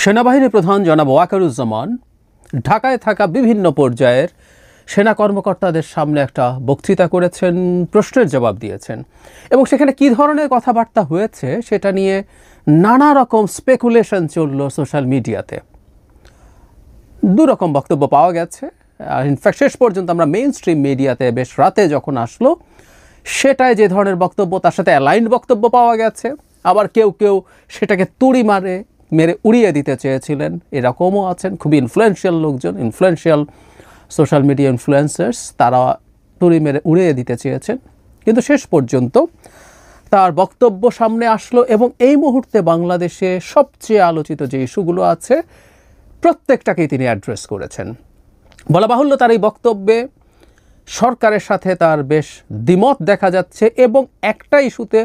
সেনাবাহিনী প্রধান জনাব ওয়াকারুজ্জামান ঢাকায় থাকা বিভিন্ন পর্যায়ের সেনা কর্মকর্তাদের সামনে একটা বক্তৃতা করেছেন, প্রশ্নের জবাব দিয়েছেন এবং সেখানে কী ধরনের কথাবার্তা হয়েছে সেটা নিয়ে নানা রকম স্পেকুলেশন চলল সোশ্যাল মিডিয়াতে। দুরকম বক্তব্য পাওয়া গেছে। ইনফ্যাক্ট শেষ পর্যন্ত আমরা মেইন স্ট্রিম মিডিয়াতে বেশ রাতে যখন আসলো সেটায় যে ধরনের বক্তব্য তার সাথে অ্যালাইন্ড বক্তব্য পাওয়া গেছে, আবার কেউ কেউ সেটাকে তুড়ি মেরে উড়িয়ে দিতে চেয়েছিলেন, এরকমও আছেন। খুবই ইনফ্লুয়েন্সিয়াল লোকজন, ইনফ্লুয়েন্সিয়াল সোশ্যাল মিডিয়া ইনফ্লুয়েন্সার্স, তারা তুড়ি মেরে উড়িয়ে দিতে চেয়েছেন। কিন্তু শেষ পর্যন্ত তার বক্তব্য সামনে আসলো এবং এই মুহূর্তে বাংলাদেশে সবচেয়ে আলোচিত যে ইস্যুগুলো আছে প্রত্যেকটাকেই তিনি অ্যাড্রেস করেছেন। বলা বাহুল্য তার এই বক্তব্যে সরকারের সাথে তার বেশ দ্বিমত দেখা যাচ্ছে এবং একটা ইস্যুতে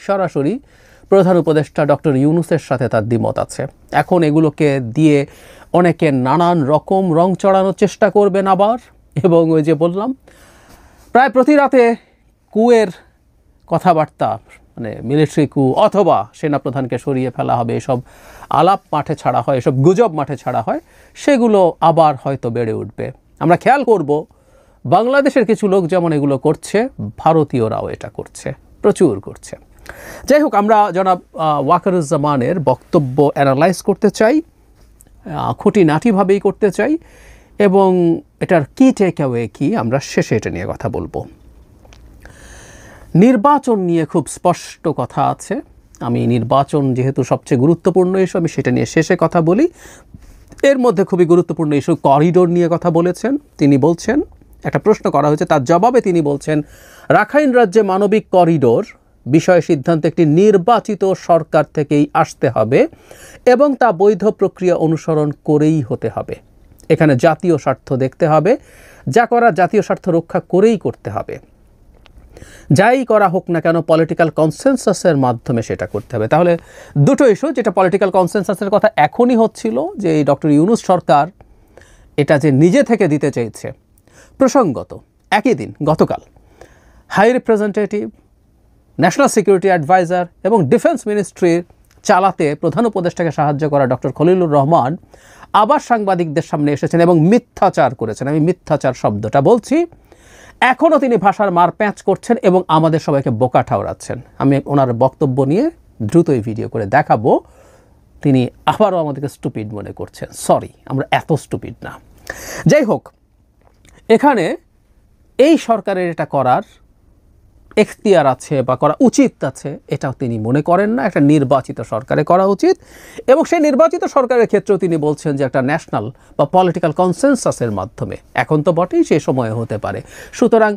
সরাসরি প্রধান উপদেষ্টা ডক্টর ইউনূসের সাথে তার দ্বিমত আছে। এখন এগুলোকে দিয়ে অনেকে নানান রকম রং চড়ানোর চেষ্টা করবেন আবার, এবং ওই যে বললাম প্রায় প্রতি রাতে কুয়ের কথাবার্তা, মানে মিলিটারি কু অথবা সেনাপ্রধানকে সরিয়ে ফেলা হবে, এসব আলাপ মাঠে ছাড়া হয়, এসব গুজব মাঠে ছাড়া হয়, সেগুলো আবার হয়তো বেড়ে উঠবে। আমরা খেয়াল করব বাংলাদেশের কিছু লোক যেমন এগুলো করছে, ভারতীয়রাও এটা করছে, প্রচুর করছে। যাই হোক, আমরা জনাব ওয়াকারুজ্জামানের বক্তব্য অ্যানালাইজ করতে চাই, খুঁটিনাটিভাবেই করতে চাই, এবং এটার কি টেক অ্যাওয়ে কি আমরা শেষে এটা নিয়ে কথা বলবো। নির্বাচন নিয়ে খুব স্পষ্ট কথা আছে। আমি নির্বাচন যেহেতু সবচেয়ে গুরুত্বপূর্ণ ইস্যু, আমি সেটা নিয়ে শেষে কথা বলি। এর মধ্যে খুবই গুরুত্বপূর্ণ ইস্যু করিডোর নিয়ে কথা বলেছেন তিনি। বলছেন, একটা প্রশ্ন করা হয়েছে, তার জবাবে তিনি বলছেন রাখাইন রাজ্যে মানবিক করিডোর বিষয়ে সিদ্ধান্ত একটি নির্বাচিত সরকার থেকেই আসতে হবে এবং তা বৈধ প্রক্রিয়া অনুসরণ করেই হতে হবে। এখানে জাতীয় স্বার্থ দেখতে হবে, যা করা জাতীয় স্বার্থ রক্ষা করেই করতে হবে। যাই করা হোক না কেন পলিটিক্যাল কনসেনসাসের মাধ্যমে সেটা করতে হবে। তাহলে দুটো ইস্যু, যেটা পলিটিক্যাল কনসেনসাসের কথা এখনই হচ্ছিল, যে এই ডক্টর ইউনূস সরকার এটা যে নিজে থেকে দিতে চেয়েছে। প্রসঙ্গত একই দিন গতকাল high representative, national security adviser এবং ডিফেন্স মিনিস্ট্রির চালাতে প্রধান উপদেষ্টাকে সাহায্য করা ডক্টর খলিলুর রহমান আবার সাংবাদিকদের সামনে এসেছেন এবং মিথ্যাচার করেছেন। আমি মিথ্যাচার শব্দটা বলছি। এখনও তিনি ভাষার মার প্যাঁচ করছেন এবং আমাদের সবাইকে বোকা ঠাউরাচ্ছেন। আমি ওনার বক্তব্য নিয়ে দ্রুতই ভিডিও করে দেখাবো। তিনি আবারও আমাদেরকে স্টুপিড মনে করছেন। সরি, আমরা এত স্টুপিড না। যাই হোক, এখানে এই সরকারের এটা করার এখতিয়ার আছে বা করা উচিত আছে, এটাও তিনি মনে করেন না। একটা নির্বাচিত সরকারে করা উচিত, এবং সেই নির্বাচিত সরকারের ক্ষেত্রেও তিনি বলছেন যে একটা ন্যাশনাল বা পলিটিক্যাল কনসেনসাসের মাধ্যমে, এখন তো বটেই, সে সময়ে হতে পারে। সুতরাং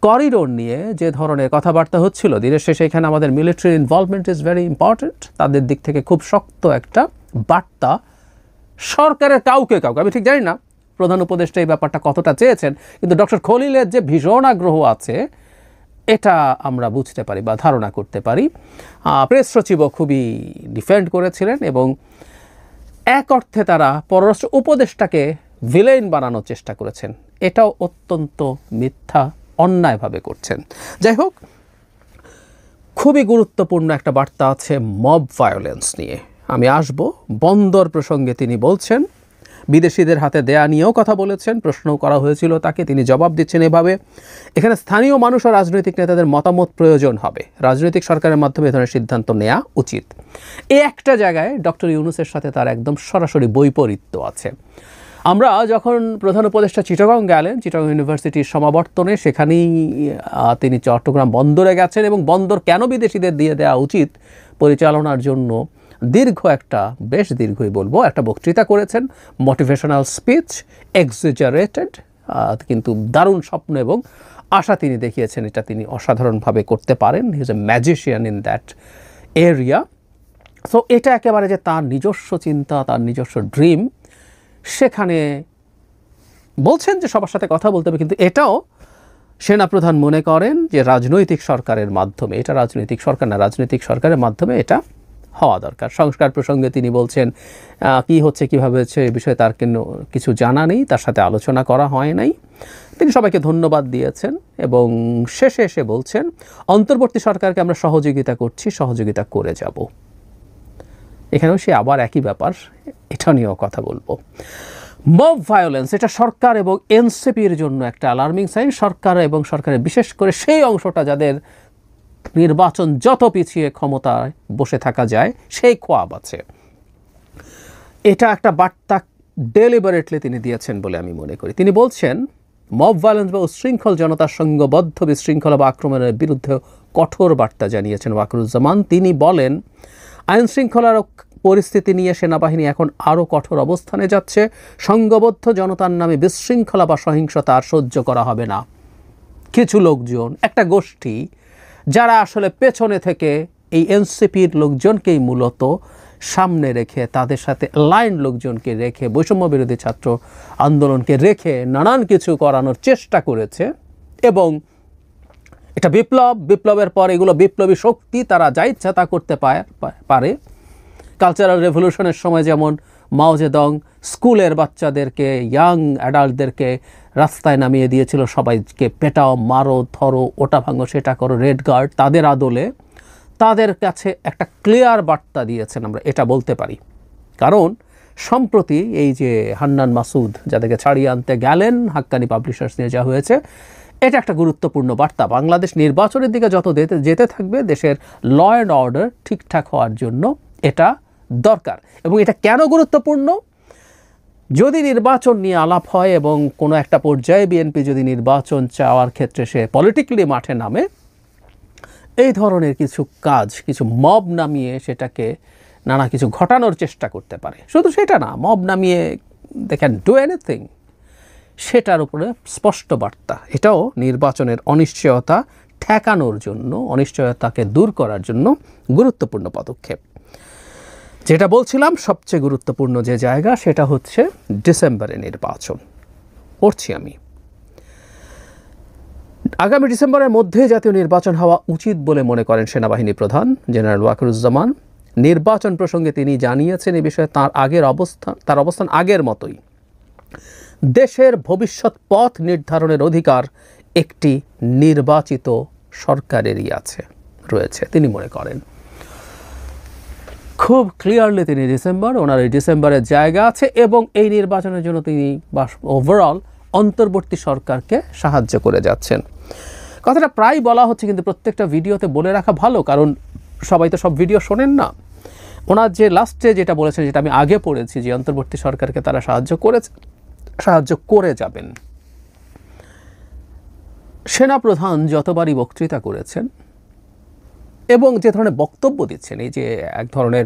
করিডোর নিয়ে যে ধরনের কথাবার্তা হচ্ছিল, দিনের শেষে এখানে আমাদের military involvement is very important. তাদের দিক থেকে খুব শক্ত একটা বার্তা সরকারের কাউকে, আমি ঠিক জানি না প্রধান উপদেষ্টা এই ব্যাপারটা কতটা চেয়েছেন, কিন্তু ডক্টর খলিলের যে ভীষণ আগ্রহ আছে এটা আমরা বুঝতে পারি বা ধারণা করতে পারি। প্রেস সচিবও খুবই ডিফেন্ড করেছিলেন এবং এক অর্থে তারা পররাষ্ট্র উপদেষ্টাকে ভিলেন বানানোর চেষ্টা করেছেন। এটাও অত্যন্ত মিথ্যা, অন্যায়ভাবে করছেন। যাই হোক, খুবই গুরুত্বপূর্ণ একটা বার্তা আছে মব ভায়োলেন্স নিয়ে। আমি আসব। বন্দর প্রসঙ্গে তিনি বলছেন, বিদেশিদের হাতে দেয়া নিয়েও কথা বলেছেন। প্রশ্ন করা হয়েছিল তাকে, তিনি জবাব দিচ্ছেন এভাবে, এখানে স্থানীয় মানুষ ও রাজনৈতিক নেতাদের মতামত প্রয়োজন হবে, রাজনৈতিক সরকারের মাধ্যমে এ ধরনের সিদ্ধান্ত নেওয়া উচিত। এই একটা জায়গায় ডক্টর ইউনূসের সাথে তার একদম সরাসরি বৈপরীত্য আছে। আমরা যখন প্রধান উপদেষ্টা চিটাগং গেলেন, চিটাগং ইউনিভার্সিটির সমাবর্তনে, সেখানেই তিনি চট্টগ্রাম বন্দরে গেছেন এবং বন্দর কেন বিদেশিদের দিয়ে দেওয়া উচিত পরিচালনার জন্য বেশ দীর্ঘই বলবো, একটা বক্তৃতা করেছেন। মোটিভেশনাল স্পিচ, এক্সাজারেটেড, কিন্তু দারুণ স্বপ্ন এবং আশা তিনি দেখিয়েছেন। এটা তিনি অসাধারণভাবে করতে পারেন। He is a magician in that area. So এটা একেবারে যে তার নিজস্ব চিন্তা, তার নিজস্ব ড্রিম, সেখানে বলছেন যে সবার সাথে কথা বলতে হবে, কিন্তু এটাও সেনাপ্রধান মনে করেন যে রাজনৈতিক সরকারের মাধ্যমে, এটা রাজনৈতিক সরকার না, রাজনৈতিক সরকারের মাধ্যমে এটা হওয়া দরকার। সংস্কার প্রসঙ্গে তিনি বলছেন কি হচ্ছে, কীভাবে হচ্ছে, এ বিষয়ে তার কিছু জানা নেই, তার সাথে আলোচনা করা হয় নাই। তিনি সবাইকে ধন্যবাদ দিয়েছেন এবং শেষে এসে বলছেন অন্তর্বর্তী সরকারকে আমরা সহযোগিতা করছি, সহযোগিতা করে যাব। এখানেও সে আবার একই ব্যাপার, এটা নিয়েও কথা বলবো। মব ভায়োলেন্স, এটা সরকার এবং এনসিপির জন্য একটা অ্যালার্মিং সাইন। সরকার এবং সরকারের বিশেষ করে সেই অংশটা যাদের নির্বাচন যত পিছিয়ে ক্ষমতায় বসে থাকা যায় সেই খোয়াব আছে, এটা একটা বার্তা ডেলিবারেটলি তিনি দিয়েছেন বলে আমি মনে করি। তিনি বলছেন মব ভায়োলেন্স বা উশৃঙ্খল জনতার সঙ্গবদ্ধ বিশৃঙ্খলা বা আক্রমণের বিরুদ্ধে কঠোর বার্তা জানিয়েছেন ওয়াকারুজ্জামান। তিনি বলেন আইন শৃঙ্খলার পরিস্থিতি নিয়ে সেনাবাহিনী এখন আরও কঠোর অবস্থানে যাচ্ছে। সংঘবদ্ধ জনতার নামে বিশৃঙ্খলা বা সহিংসতা আর সহ্য করা হবে না। কিছু লোকজন, একটা গোষ্ঠী যারা আসলে পেছনে থেকে এই এনসিপির লোকজনকেই মূলত সামনে রেখে, তাদের সাথে লাইন লোকজনকে রেখে, বৈষম্য বিরোধী ছাত্র আন্দোলনকে রেখে নানান কিছু করানোর চেষ্টা করেছে। এবং এটা বিপ্লবের পর এগুলো বিপ্লবী শক্তি, তারা যা ইচ্ছা তা করতে পারে। কালচারাল রেভলিউশনের সময় যেমন মাও জেদং স্কুলের বাচ্চাদেরকে, ইয়াং অ্যাডাল্টদেরকে রাস্তায় নামিয়ে দিয়েছিল, সবাইকে পেটাও, মারো, ধরো, ওটা ভাঙো, সেটা করো, রেড গার্ড, তাদের আদলে তাদের কাছে একটা ক্লিয়ার বার্তা দিয়েছেন, আমরা এটা বলতে পারি। কারণ সম্প্রতি এই যে হান্নান মাসুদ যাদেরকে ছাড়িয়ে আনতে গেলেন, হাক্কানি পাবলিশার্স নিয়ে যা হয়েছে, এটা একটা গুরুত্বপূর্ণ বার্তা। বাংলাদেশ নির্বাচনের দিকে যত যেতে থাকবে, দেশের ল অ্যান্ড অর্ডার ঠিকঠাক হওয়ার জন্য এটা দরকার। এবং এটা কেন গুরুত্বপূর্ণ? যদি নির্বাচন নিয়ে আলাপ হয় এবং কোনো একটা পর্যায়ে বিএনপি যদি নির্বাচন চাওয়ার ক্ষেত্রে সে পলিটিক্যালি মাঠে নামে, এই ধরনের কিছু কাজ, কিছু মব নামিয়ে সেটাকে নানা কিছু ঘটানোর চেষ্টা করতে পারে। শুধু সেটা না, মব নামিয়ে দে ক্যান ডু এনিথিং, সেটার উপরে স্পষ্ট বার্তা। এটাও নির্বাচনের অনিশ্চয়তা ঠেকানোর জন্য, অনিশ্চয়তাকে দূর করার জন্য গুরুত্বপূর্ণ পদক্ষেপ। যেটা বলছিলাম, সবচেয়ে গুরুত্বপূর্ণ যে জায়গা সেটা হচ্ছে ডিসেম্বরে নির্বাচন। পড়ছি আমি, আগামী ডিসেম্বরের মধ্যে জাতীয় নির্বাচন হওয়া উচিত বলে মনে করেন সেনাবাহিনী প্রধান জেনারেল ওয়াকারুজ্জামান। নির্বাচন প্রসঙ্গে তিনি জানিয়েছেন এই বিষয়ে তার অবস্থান আগের মতোই। দেশের ভবিষ্যৎ পথ নির্ধারণের অধিকার একটি নির্বাচিত সরকারেরই রয়েছে তিনি মনে করেন। খুব ক্লিয়ারলি তিনি ওনার এই ডিসেম্বরের জায়গা আছে এবং এই নির্বাচনের জন্য তিনি ওভারঅল অন্তর্বর্তী সরকারকে সাহায্য করে যাচ্ছেন। কথাটা প্রায় বলা হচ্ছে, কিন্তু প্রত্যেকটা ভিডিওতে বলে রাখা ভালো, কারণ সবাই তো সব ভিডিও শোনেন না। ওনার যে লাস্টে যেটা বলেছেন, যেটা আমি আগে পড়েছি, যে অন্তর্বর্তী সরকারকে তারা সাহায্য করে যাবেন। সেনাপ্রধান যতবারই বক্তৃতা করেছেন এবং যে ধরনের বক্তব্য দিচ্ছেন, এই যে এক ধরনের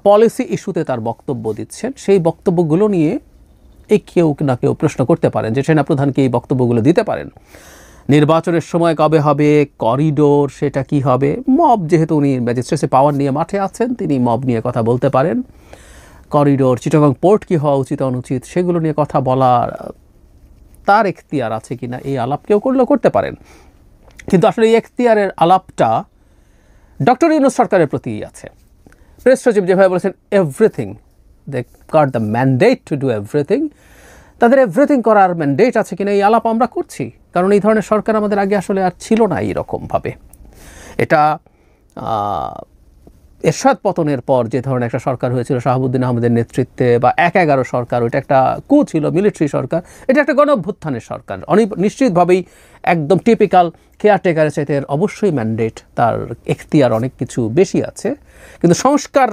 পলিসি ইস্যুতে তার বক্তব্য দিচ্ছেন, সেই বক্তব্যগুলো নিয়ে কেউ না কেউ প্রশ্ন করতে পারেন যে সেনাপ্রধানকে এই বক্তব্যগুলো দিতে পারেন। নির্বাচনের সময় কবে হবে, করিডোর সেটা কি হবে, মব, যেহেতু উনি ম্যাজিস্ট্রেসি পাওয়ার নিয়ে মাঠে আছেন, তিনি মব নিয়ে কথা বলতে পারেন। করিডোর, চিটাগং পোর্ট কি হওয়া উচিত অনুচিত, সেগুলো নিয়ে কথা বলার তার এখতিয়ার আছে কিনা, এই আলাপ কেউ করলেও করতে পারেন। কিন্তু আসলে এই এখতিয়ারের আলাপটা ডক্টর ইউনূস সরকারের প্রতিই আছে। প্রেস সচিব যেভাবে বলেছেন everything, they got the mandate to do everything, তাদের এভরিথিং করার ম্যান্ডেট আছে কিনা এই আলাপ আমরা করছি। কারণ এই ধরনের সরকার আমাদের আগে আসলে আর ছিল না এইরকমভাবে। এটা এরশাদ পতনের পর যে ধরনের একটা সরকার হয়েছিল শাহাবুদ্দিন আহমেদের নেতৃত্বে, বা ১/১১ সরকার, ওইটা একটা কু ছিল, মিলিটারি সরকার। এটা একটা গণঅভ্যুত্থানের সরকার, নিশ্চিতভাবেই একদম টিপিক্যাল কেয়ারটেকারের চাইতে অবশ্যই ম্যান্ডেট, তার এখতিয়ার অনেক কিছু বেশি আছে। কিন্তু সংস্কার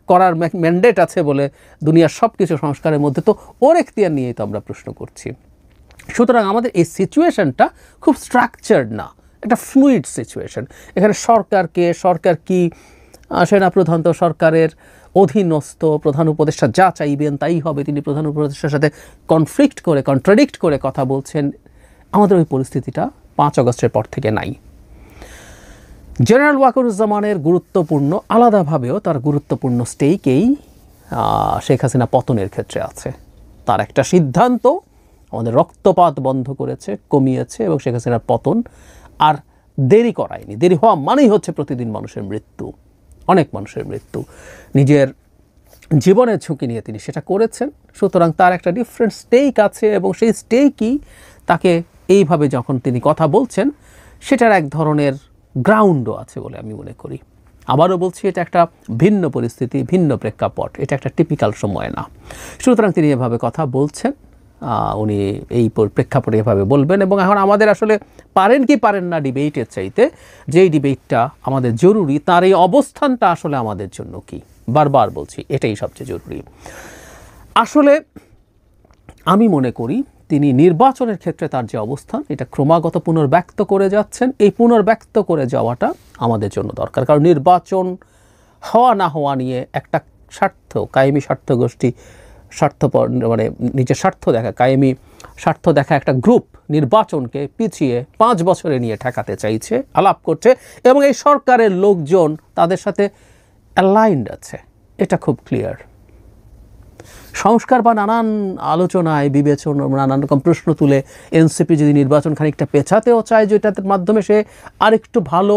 করার ম্যান্ডেট আছে বলে দুনিয়ার সব কিছু সংস্কারের মধ্যে তো ওর এখতিয়ার নিয়েই তো আমরা প্রশ্ন করছি। সুতরাং আমাদের এই সিচুয়েশনটা খুব স্ট্রাকচার্ড না, একটা ফ্লুইড সিচুয়েশন। এখানে সরকার কি, সেনাপ্রধান তো সরকারের অধীনস্থ, প্রধান উপদেষ্টা যা চাইবেন তাই হবে, তিনি প্রধান উপদেষ্টার সাথে কন্ট্রাডিক্ট করে কথা বলছেন। আমাদের ওই পরিস্থিতিটা ৫ আগস্টের পর থেকে নাই। জেনারেল ওয়াকারুজ্জামানের গুরুত্বপূর্ণ, আলাদাভাবেও তার গুরুত্বপূর্ণ স্টেকেই শেখ হাসিনা পতনের ক্ষেত্রে আছে। তার একটা সিদ্ধান্ত আমাদের রক্তপাত বন্ধ করেছে, কমিয়েছে, এবং শেখ হাসিনার পতন আর দেরি করায়নি। দেরি হওয়া মানেই হচ্ছে প্রতিদিন মানুষের মৃত্যু, অনেক মানুষের মৃত্যু। নিজের জীবনের ঝুঁকি নিয়ে তিনি সেটা করেছেন। সুতরাং তার একটা ডিফারেন্ট স্টেক আছে, এবং সেই স্টেকই তাকে এইভাবে যখন তিনি কথা বলছেন, সেটার এক ধরনের গ্রাউন্ডও আছে বলে আমি মনে করি। আবারও বলছি, এটা একটা ভিন্ন পরিস্থিতি, ভিন্ন প্রেক্ষাপট, এটা একটা টিপিক্যাল সময় না। সুতরাং তিনি এভাবে কথা বলছেন, উনি এই প্রেক্ষাপটে এভাবে বলবেন। এবং এখন আমাদের আসলে পারেন কি পারেন না ডিবেটের চাইতে যেই ডিবেটটা আমাদের জরুরি, তার এই অবস্থানটা আসলে আমাদের জন্য কি, বারবার বলছি এটাই সবচেয়ে জরুরি। আসলে আমি মনে করি তিনি নির্বাচনের ক্ষেত্রে তার যে অবস্থান, এটা ক্রমাগত পুনর্ব্যক্ত করে যাচ্ছেন। এই পুনর্ব্যক্ত করে যাওয়াটা আমাদের জন্য দরকার, কারণ নির্বাচন হওয়া না হওয়া নিয়ে একটা স্বার্থ, কায়েমি স্বার্থ গোষ্ঠী, স্বার্থপর মানে নিজের স্বার্থ দেখা, কায়েমি স্বার্থ দেখা একটা গ্রুপ নির্বাচনকে পিছিয়ে 5 বছরে নিয়ে ঠেকাতে চাইছে, আলাপ করছে, এবং এই সরকারের লোকজন তাদের সাথে অ্যালাইন্ড আছে, এটা খুব ক্লিয়ার। সংস্কার বা নানান আলোচনায় বিবেচনা, নানান রকম প্রশ্ন তুলে এনসিপি যদি নির্বাচন খানিকটা পেছাতেও চায়, যেটার মাধ্যমে সে আরেকটু ভালো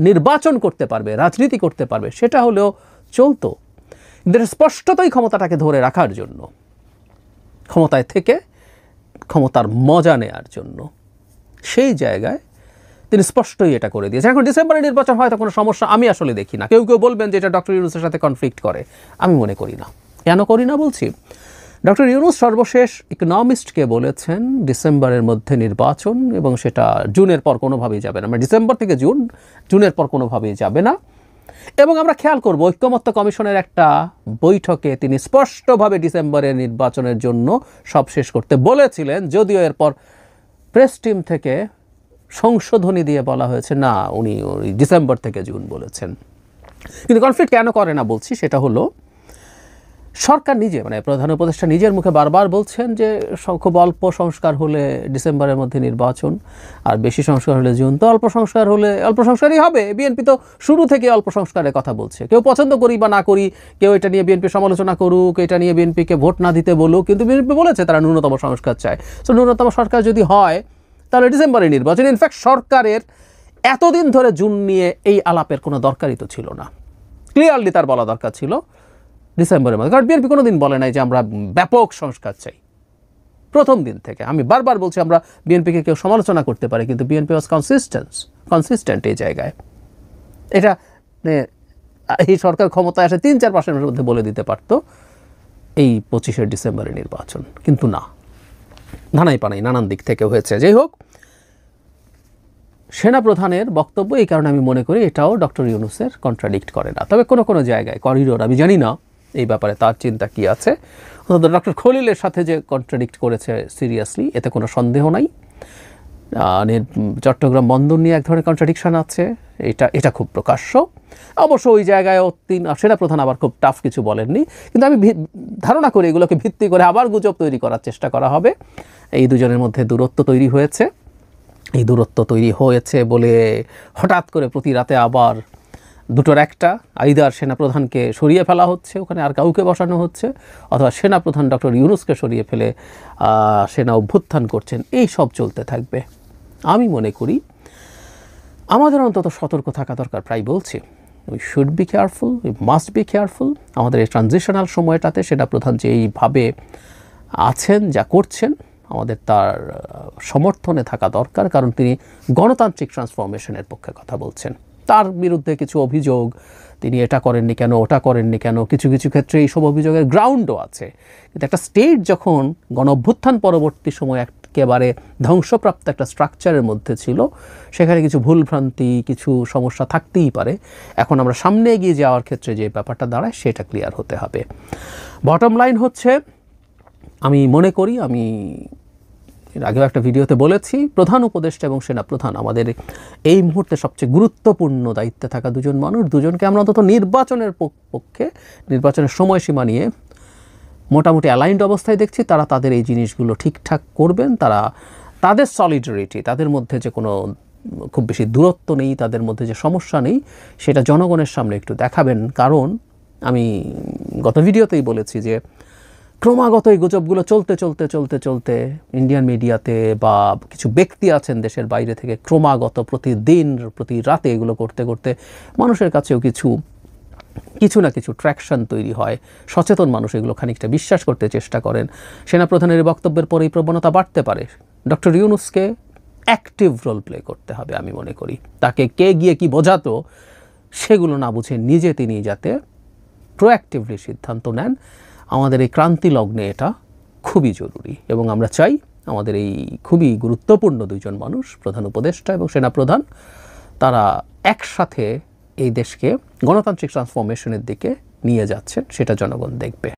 নির্বাচন করতে পারবে, রাজনীতি করতে পারবে, সেটা হলেও চলতো। কিন্তু স্পষ্টতই ক্ষমতাটাকে ধরে রাখার জন্য, ক্ষমতায় থেকে ক্ষমতার মজা নেওয়ার জন্য, সেই জায়গায় তিনি স্পষ্টই এটা করে দিয়েছেন। এখন ডিসেম্বরে নির্বাচন হয়তো কোনো সমস্যা আমি আসলে দেখি না। কেউ কেউ বলবেন যে এটা ডক্টর ইউনূসের সাথে কনফ্লিক্ট করে, আমি মনে করি না। কেন করি না বলছি, ডক্টর ইউনূস সর্বশেষ ইকোনমিস্টকে বলেছেন ডিসেম্বরের মধ্যে নির্বাচন, এবং সেটা জুনের পর কোনোভাবেই যাবে না, মানে ডিসেম্বর থেকে জুনের পর কোনোভাবেই যাবে না। এবং আমরা খেয়াল করব ঐক্যমত্য কমিশনের একটা বৈঠকে তিনি স্পষ্টভাবে ডিসেম্বরের নির্বাচনের জন্য সব শেষ করতে বলেছিলেন, যদিও এরপর প্রেস টিম থেকে সংশোধনী দিয়ে বলা হয়েছে না, উনি ডিসেম্বর থেকে জুন বলেছেন। কিন্তু কনফ্লিক্ট কেন করে না বলছি, সেটা হলো সরকার নিজে, মানে প্রধান উপদেষ্টা নিজের মুখে বারবার বলছেন যে খুব অল্প সংস্কার হলে ডিসেম্বরের মধ্যে নির্বাচন, আর বেশি সংস্কার হলে জুন। তো অল্প সংস্কার হলে অল্প সংস্কারই হবে। বিএনপি তো শুরু থেকে অল্প সংস্কারের কথা বলছে, কেউ পছন্দ করি বা না করি, কেউ এটা নিয়ে বিএনপি সমালোচনা করুক, এটা নিয়ে বিএনপিকে ভোট না দিতে বলুক, কিন্তু বিএনপি বলেছে তারা ন্যূনতম সংস্কার চায়। তো ন্যূনতম সংস্কার যদি হয় তাহলে ডিসেম্বরে নির্বাচন। ইনফ্যাক্ট সরকারের এতদিন ধরে জুন নিয়ে এই আলাপের কোনো দরকারই তো ছিল না, ক্লিয়ারলি তার বলা দরকার ছিল ডিসেম্বরের মধ্যে। কারণ বিএনপি কোনোদিন বলে নাই যে আমরা ব্যাপক সংস্কার চাই। প্রথম দিন থেকে আমি বারবার বলছি, আমরা বিএনপিকে কেউ সমালোচনা করতে পারে, কিন্তু বিএনপি ওয়াজ কনসিস্টেন্ট এই জায়গায়। এটা এই সরকার ক্ষমতায় আসে 3-4 মাসের মধ্যে বলে দিতে পারতো এই 25শে ডিসেম্বরে নির্বাচন, কিন্তু না, ধানাই পানাই নানান দিক থেকে হয়েছে। যাই হোক, সেনাপ্রধানের বক্তব্য এই কারণে আমি মনে করি এটাও ডক্টর ইউনূসের কন্ট্রাডিক্ট করে না। তবে কোনো কোনো জায়গায় করিডোর, আমি জানি না এই ব্যাপারে তার চিন্তা কি আছে। ডক্টর খলিলের সাথে যে কন্ট্রাডিক্ট করেছে সিরিয়াসলি, এতে কোনো সন্দেহ নাই। চট্টগ্রাম বন্দর নিয়ে এক ধরনের কন্ট্রাডিকশন আছে, এটা খুব প্রকাশ্য। অবশ্য ওই জায়গায়ও সেনাপ্রধান আবার খুব টাফ কিছু বলেননি, কিন্তু আমি ধারণা করি এগুলোকে ভিত্তি করে আবার গুজব তৈরি করার চেষ্টা করা হবে। এই দুজনের মধ্যে দূরত্ব তৈরি হয়েছে, এই দূরত্ব তৈরি হয়েছে বলে হঠাৎ করে প্রতি রাতে আবার দুটোর একটা, আইদার সেনাপ্রধানকে সরিয়ে ফেলা হচ্ছে, ওখানে আর কাউকে বসানো হচ্ছে, অথবা সেনাপ্রধান ডক্টর ইউনূসকে সরিয়ে ফেলে সেনা অভ্যুত্থান করছেন। এই সব চলতে থাকবে। আমি মনে করি আমাদের অন্তত সতর্ক থাকা দরকার। প্রায় বলছি, we should be careful, we must be careful. আমাদের এই ট্রানজিশনাল সময়টাতে সেনাপ্রধান যে এইভাবে আছেন, যা করছেন, আমাদের তার সমর্থনে থাকা দরকার, কারণ তিনি গণতান্ত্রিক ট্রান্সফরমেশনের পক্ষে কথা বলছেন। তার বিরুদ্ধে কিছু অভিযোগ, তিনি এটা করেননি কেন, ওটা করেননি কেন, কিছু কিছু ক্ষেত্রে এইসব অভিযোগের গ্রাউন্ডও আছে। কিন্তু একটা স্টেট যখন গণঅভ্যুত্থান পরবর্তী সময় একেবারে ধ্বংসপ্রাপ্ত একটা স্ট্রাকচারের মধ্যে ছিল, সেখানে কিছু ভুলভ্রান্তি, কিছু সমস্যা থাকতেই পারে। এখন আমরা সামনে এগিয়ে যাওয়ার ক্ষেত্রে যে ব্যাপারটা দাঁড়ায়, সেটা ক্লিয়ার হতে হবে। বটম লাইন হচ্ছে, আমি মনে করি, আমি এর আগেও একটা ভিডিওতে বলেছি, প্রধান উপদেষ্টা এবং সেনাপ্রধান আমাদের এই মুহূর্তে সবচেয়ে গুরুত্বপূর্ণ দায়িত্বে থাকা দুজন মানুষ। দুজনকে আমরা অন্তত নির্বাচনের পক্ষে, নির্বাচনের সময়সীমা নিয়ে মোটামুটি অ্যালাইন্ড অবস্থায় দেখছি। তারা তাদের এই জিনিসগুলো ঠিকঠাক করবেন, তারা তাদের সলিডারিটি, তাদের মধ্যে যে কোনো খুব বেশি দূরত্ব নেই, তাদের মধ্যে যে সমস্যা নেই, সেটা জনগণের সামনে একটু দেখাবেন। কারণ আমি গত ভিডিওতেই বলেছি যে ক্রমাগত এই গুজবগুলো চলতে চলতে চলতে চলতে ইন্ডিয়ান মিডিয়াতে বা কিছু ব্যক্তি আছেন দেশের বাইরে থেকে ক্রমাগত প্রতিদিন প্রতি রাতে এগুলো করতে করতে মানুষের কাছেও কিছু না কিছু ট্র্যাকশন তৈরি হয়। সচেতন মানুষ এগুলো খানিকটা বিশ্বাস করতে চেষ্টা করেন। সেনাপ্রধানের বক্তব্যের পরে এই প্রবণতা বাড়তে পারে। ডক্টর ইউনূসকে অ্যাক্টিভ রোল প্লে করতে হবে আমি মনে করি। তাকে কে গিয়ে কি বোঝাতো সেগুলো না বুঝে নিজে তিনি যাতে প্রোঅ্যাক্টিভলি সিদ্ধান্ত নেন, আমাদের এই ক্রান্তি লগ্নে এটা খুবই জরুরি। এবং আমরা চাই আমাদের এই খুবই গুরুত্বপূর্ণ দুইজন মানুষ, প্রধান উপদেষ্টা এবং সেনাপ্রধান, তারা একসাথে এই দেশকে গণতান্ত্রিক ট্রান্সফরমেশনের দিকে নিয়ে যাচ্ছেন, সেটা জনগণ দেখবে।